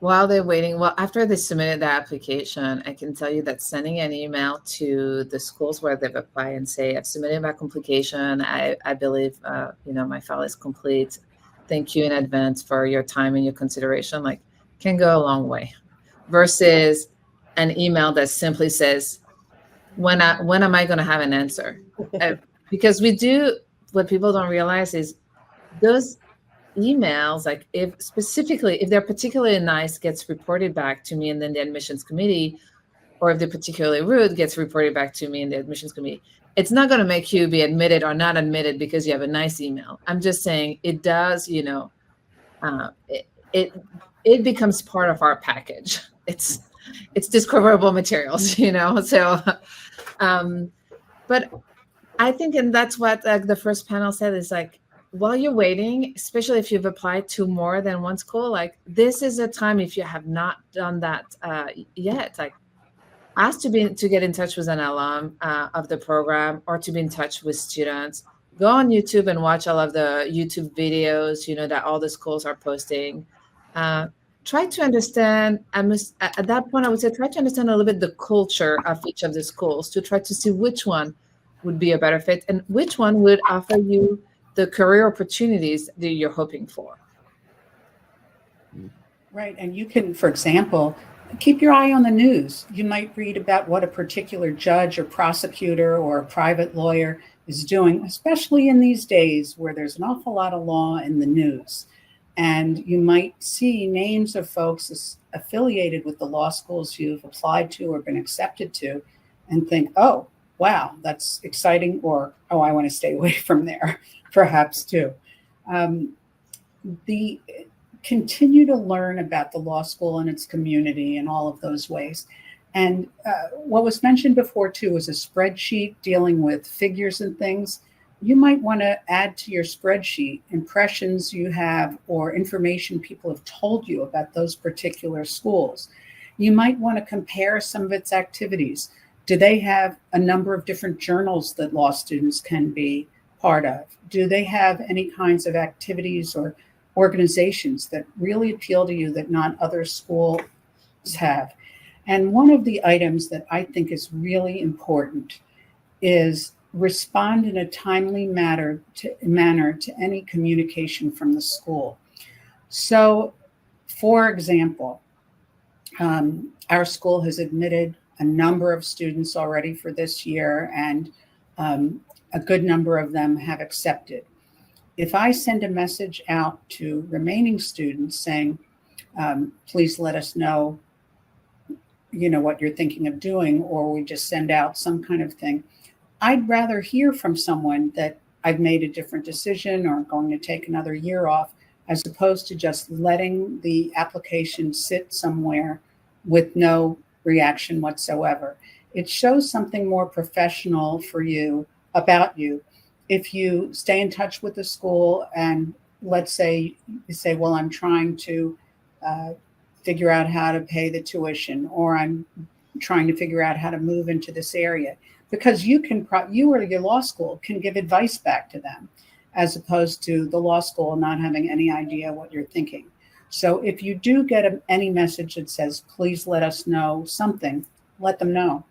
while they're waiting, well, after they submitted the application, I can tell you that sending an email to the schools where they've applied and say, I've submitted my application. I believe, my file is complete. Thank you in advance for your time and your consideration, like, can go a long way versus an email that simply says, when am I going to have an answer? Because what people don't realize is those emails, like if they're particularly nice, gets reported back to me, and then the admissions committee, or if they're particularly rude, gets reported back to me in the admissions committee. It's not going to make you be admitted or not admitted because you have a nice email. I'm just saying it does, it becomes part of our package. It's discoverable materials, So, but I think, and that's what the first panel said, is like, while you're waiting, especially if you've applied to more than one school, like this is a time, if you have not done that yet, like ask to get in touch with an alum of the program, or to be in touch with students. Go on YouTube and watch all of the YouTube videos, that all the schools are posting. Try to understand, at that point, I would say, try to understand a little bit the culture of each of the schools to try to see which one would be a better fit and which one would offer you the career opportunities that you're hoping for. Right. And you can, for example, keep your eye on the news. You might read about what a particular judge or prosecutor or a private lawyer is doing, especially in these days where there's an awful lot of law in the news. And you might see names of folks affiliated with the law schools you've applied to or been accepted to, and think, oh, wow, that's exciting, or, oh, I want to stay away from there, perhaps too. Continue to learn about the law school and its community in all of those ways. And what was mentioned before too was a spreadsheet dealing with figures and things. You might want to add to your spreadsheet impressions you have or information people have told you about those particular schools. You might want to compare some of its activities. Do they have a number of different journals that law students can be part of? Do they have any kinds of activities or organizations that really appeal to you that not other schools have? And one of the items that I think is really important is respond in a timely manner to any communication from the school. So, for example, our school has admitted a number of students already for this year, and a good number of them have accepted. If I send a message out to remaining students saying, please let us know, what you're thinking of doing, or we just send out some kind of thing, I'd rather hear from someone that I've made a different decision or going to take another year off, as opposed to just letting the application sit somewhere with no reaction whatsoever. It shows something more professional for you about you. If you stay in touch with the school and let's say you say, well, I'm trying to figure out how to pay the tuition, or I'm trying to figure out how to move into this area, because you or your law school can give advice back to them, as opposed to the law school not having any idea what you're thinking. So if you do get any message that says, please let us know something, let them know.